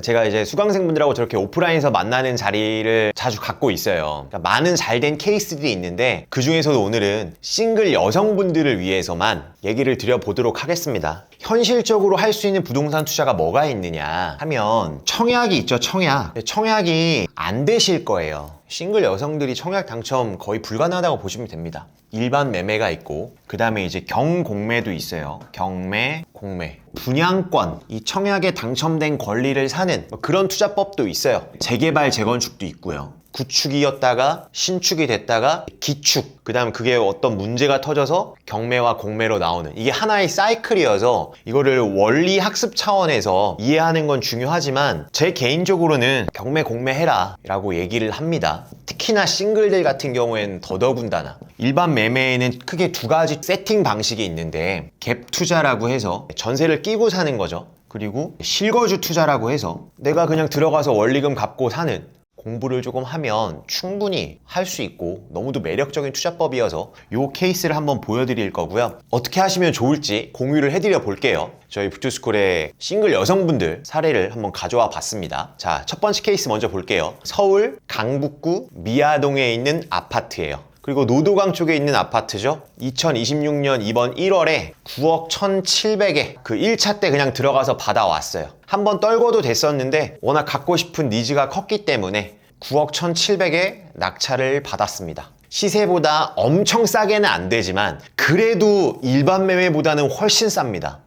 제가 이제 수강생분들하고 저렇게 오프라인에서 만나는 자리를 자주 갖고 있어요. 그러니까 많은 잘된 케이스들이 있는데 그 중에서도 오늘은 싱글 여성분들을 위해서만 얘기를 드려보도록 하겠습니다. 현실적으로 할 수 있는 부동산 투자가 뭐가 있느냐 하면 청약이 있죠. 청약이 안 되실 거예요. 싱글 여성들이 청약 당첨 거의 불가능하다고 보시면 됩니다. 일반 매매가 있고 그 다음에 이제 경공매도 있어요. 경매, 공매, 분양권, 이 청약에 당첨된 권리를 사는 그런 투자법도 있어요. 재개발, 재건축도 있고요. 구축이었다가 신축이 됐다가 기축, 그 다음 그게 어떤 문제가 터져서 경매와 공매로 나오는, 이게 하나의 사이클이어서 이거를 원리 학습 차원에서 이해하는 건 중요하지만 제 개인적으로는 경매 공매 해라 라고 얘기를 합니다. 특히나 싱글들 같은 경우에는 더더군다나. 일반 매매에는 크게 두 가지 세팅 방식이 있는데 갭 투자라고 해서 전세를 끼고 사는 거죠. 그리고 실거주 투자라고 해서 내가 그냥 들어가서 원리금 갚고 사는, 공부를 조금 하면 충분히 할 수 있고 너무도 매력적인 투자법이어서 이 케이스를 한번 보여드릴 거고요. 어떻게 하시면 좋을지 공유를 해드려 볼게요. 저희 뷰투스쿨의 싱글 여성분들 사례를 한번 가져와 봤습니다. 자, 첫 번째 케이스 먼저 볼게요. 서울 강북구 미아동에 있는 아파트예요. 그리고 노도강 쪽에 있는 아파트죠. 2026년 이번 1월에 9억 1,700에 그 1차 때 그냥 들어가서 받아왔어요. 한번 떨궈도 됐었는데 워낙 갖고 싶은 니즈가 컸기 때문에 9억 1,700에 낙찰을 받았습니다. 시세보다 엄청 싸게는 안 되지만 그래도 일반 매매보다는 훨씬 쌉니다.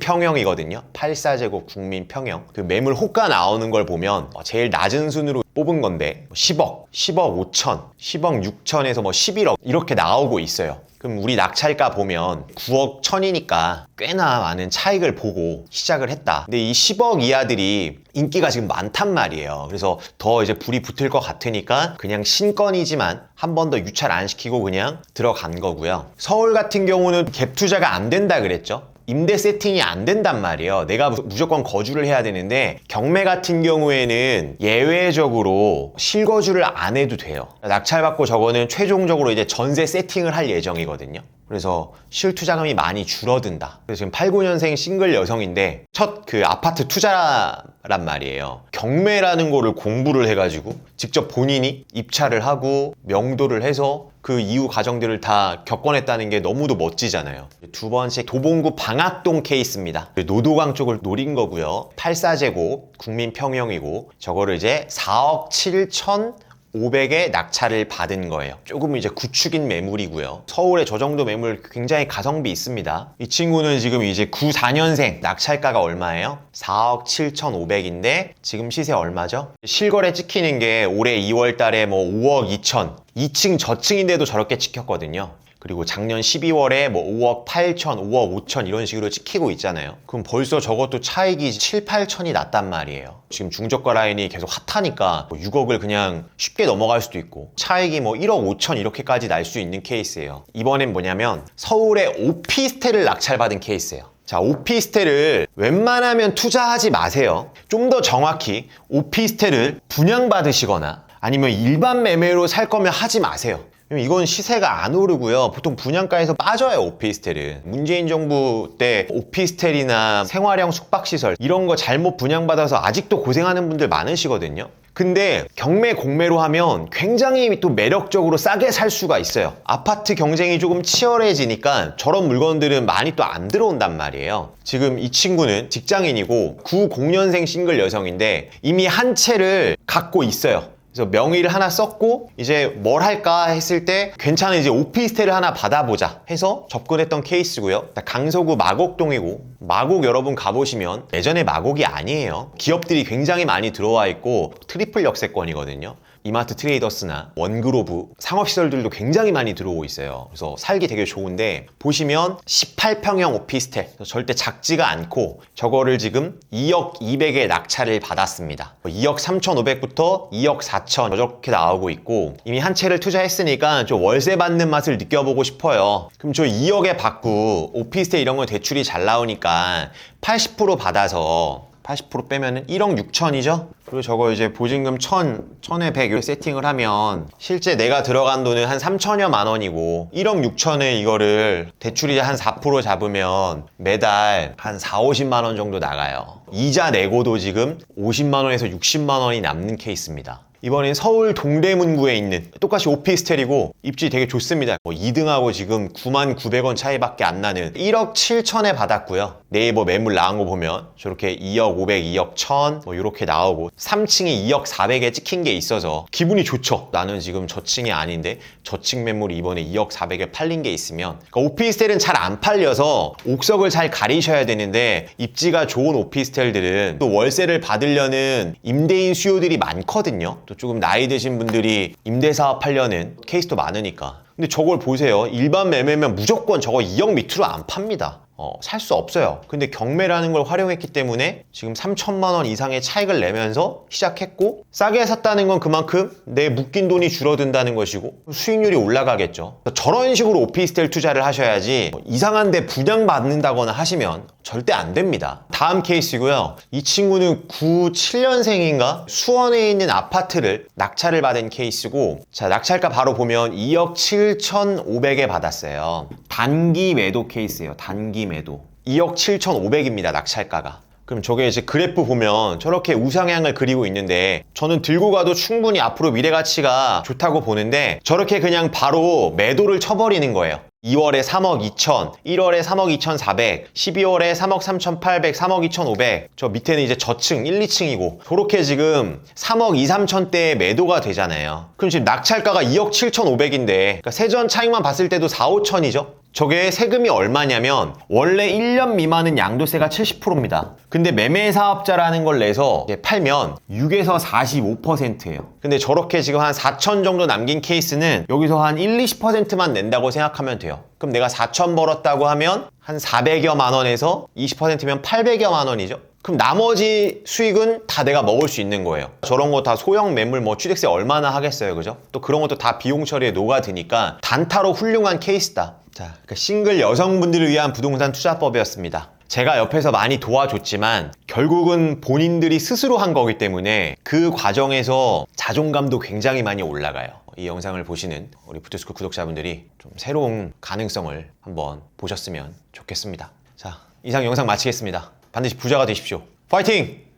국민평형이거든요. 84제곱 국민평형. 그 매물 호가 나오는 걸 보면 제일 낮은 순으로 뽑은 건데 10억, 10억 5천, 10억 6천에서 뭐 11억 이렇게 나오고 있어요. 그럼 우리 낙찰가 보면 9억 1천이니까 꽤나 많은 차익을 보고 시작을 했다. 근데 이 10억 이하들이 인기가 지금 많단 말이에요. 그래서 더 이제 불이 붙을 것 같으니까 그냥 신건이지만 한 번 더 유찰 안 시키고 그냥 들어간 거고요. 서울 같은 경우는 갭 투자가 안 된다 그랬죠. 임대 세팅이 안 된단 말이에요. 내가 무조건 거주를 해야 되는데 경매 같은 경우에는 예외적으로 실거주를 안 해도 돼요. 낙찰받고 저거는 최종적으로 이제 전세 세팅을 할 예정이거든요. 그래서 실투자금이 많이 줄어든다. 그래서 지금 8, 9년생 싱글 여성인데 첫 그 아파트 투자란 말이에요. 경매라는 거를 공부를 해가지고 직접 본인이 입찰을 하고 명도를 해서 그 이후 과정들을 다 겪어냈다는 게 너무도 멋지잖아요. 두 번째 도봉구 방학동 케이스입니다. 노도강 쪽을 노린 거고요. 84제곱 국민평형이고 저거를 이제 4억 7천 500에 낙찰을 받은 거예요. 조금 이제 구축인 매물이고요. 서울에 저 정도 매물 굉장히 가성비 있습니다. 이 친구는 지금 이제 94년생, 낙찰가가 얼마예요? 4억 7,500인데 지금 시세 얼마죠? 실거래 찍히는 게 올해 2월 달에 뭐 5억 2천, 2층 저층인데도 저렇게 찍혔거든요. 그리고 작년 12월에 뭐 5억 8천, 5억 5천 이런 식으로 찍히고 있잖아요. 그럼 벌써 저것도 차익이 7, 8천이 났단 말이에요. 지금 중저가 라인이 계속 핫하니까 6억을 그냥 쉽게 넘어갈 수도 있고 차익이 뭐 1억 5천 이렇게까지 날 수 있는 케이스예요. 이번엔 뭐냐면 서울의 오피스텔을 낙찰받은 케이스예요. 자, 오피스텔을 웬만하면 투자하지 마세요. 좀 더 정확히 오피스텔을 분양받으시거나 아니면 일반 매매로 살 거면 하지 마세요. 이건 시세가 안 오르고요. 보통 분양가에서 빠져요, 오피스텔은. 문재인 정부 때 오피스텔이나 생활형 숙박시설 이런 거 잘못 분양받아서 아직도 고생하는 분들 많으시거든요. 근데 경매 공매로 하면 굉장히 또 매력적으로 싸게 살 수가 있어요. 아파트 경쟁이 조금 치열해지니까 저런 물건들은 많이 또 안 들어온단 말이에요. 지금 이 친구는 직장인이고 90년생 싱글 여성인데 이미 한 채를 갖고 있어요. 그래서 명의를 하나 썼고 이제 뭘 할까 했을 때 괜찮은 이제 오피스텔을 하나 받아보자 해서 접근했던 케이스고요. 강서구 마곡동이고 마곡 여러분 가보시면 예전에 마곡이 아니에요. 기업들이 굉장히 많이 들어와 있고 트리플 역세권이거든요. 이마트 트레이더스나 원그로브 상업시설들도 굉장히 많이 들어오고 있어요. 그래서 살기 되게 좋은데 보시면 18평형 오피스텔 절대 작지가 않고 저거를 지금 2억 200에 낙찰을 받았습니다. 2억 3,500부터 2억 4천 이렇게 나오고 있고 이미 한 채를 투자했으니까 좀 월세 받는 맛을 느껴보고 싶어요. 그럼 저 2억에 받고 오피스텔 이런 거 대출이 잘 나오니까 80% 받아서 80% 빼면은 1억 6천이죠? 그리고 저거 이제 보증금 1000에 100 이렇게 세팅을 하면 실제 내가 들어간 돈은 한 3천여만 원이고 1억 6천에 이거를 대출이자 한 4% 잡으면 매달 한 4, 50만 원 정도 나가요. 이자 내고도 지금 50만 원에서 60만 원이 남는 케이스입니다. 이번엔 서울 동대문구에 있는 똑같이 오피스텔이고 입지 되게 좋습니다. 2등하고 지금 9,900원 차이밖에 안 나는 1억 7천에 받았고요. 네이버 매물 나온 거 보면 저렇게 2억 500, 2억 1000 이렇게 나오고 3층이 2억 400에 찍힌 게 있어서 기분이 좋죠. 나는 지금 저층이 아닌데 저층 매물이 이번에 2억 400에 팔린 게 있으면 그러니까 오피스텔은 잘 안 팔려서 옥석을 잘 가리셔야 되는데 입지가 좋은 오피스텔들은 또 월세를 받으려는 임대인 수요들이 많거든요. 또 조금 나이 드신 분들이 임대사업 하려는 케이스도 많으니까. 근데 저걸 보세요. 일반 매매면 무조건 저거 2억 밑으로 안 팝니다. 살 수 없어요. 근데 경매라는 걸 활용했기 때문에 지금 3천만 원 이상의 차익을 내면서 시작했고 싸게 샀다는 건 그만큼 내 묶인 돈이 줄어든다는 것이고 수익률이 올라가겠죠. 저런 식으로 오피스텔 투자를 하셔야지 이상한 데 분양받는다거나 하시면 절대 안 됩니다. 다음 케이스고요. 이 친구는 97년생인가 수원에 있는 아파트를 낙찰을 받은 케이스고 자 낙찰가 바로 보면 2억 7,500에 받았어요. 단기 매도 케이스예요. 단기 매도 2억 7,500입니다. 낙찰가가. 그럼 저게 이제 그래프 보면 저렇게 우상향을 그리고 있는데 저는 들고 가도 충분히 앞으로 미래 가치가 좋다고 보는데 저렇게 그냥 바로 매도를 쳐버리는 거예요. 2월에 3억 2천, 1월에 3억 2,400, 12월에 3억 3,800, 3억 2,500. 저 밑에는 이제 저층 1, 2층이고 저렇게 지금 3억 2, 3천대에 매도가 되잖아요. 그럼 지금 낙찰가가 2억 7,500인데 그러니까 세전 차익만 봤을 때도 4, 5천이죠? 저게 세금이 얼마냐면 원래 1년 미만은 양도세가 70%입니다. 근데 매매사업자라는 걸 내서 팔면 6에서 45%예요. 근데 저렇게 지금 한 4천 정도 남긴 케이스는 여기서 한 1, 20%만 낸다고 생각하면 돼요. 그럼 내가 4천 벌었다고 하면 한 400여만 원에서 20%면 800여만 원이죠. 그럼 나머지 수익은 다 내가 먹을 수 있는 거예요. 저런 거 다 소형 매물 뭐 취득세 얼마나 하겠어요, 그죠? 또 그런 것도 다 비용 처리에 녹아드니까 단타로 훌륭한 케이스다. 자, 그러니까 싱글 여성분들을 위한 부동산 투자법이었습니다. 제가 옆에서 많이 도와줬지만 결국은 본인들이 스스로 한 거기 때문에 그 과정에서 자존감도 굉장히 많이 올라가요. 이 영상을 보시는 우리 부투스쿨 구독자분들이 좀 새로운 가능성을 한번 보셨으면 좋겠습니다. 자, 이상 영상 마치겠습니다. 반드시 부자가 되십시오. 파이팅!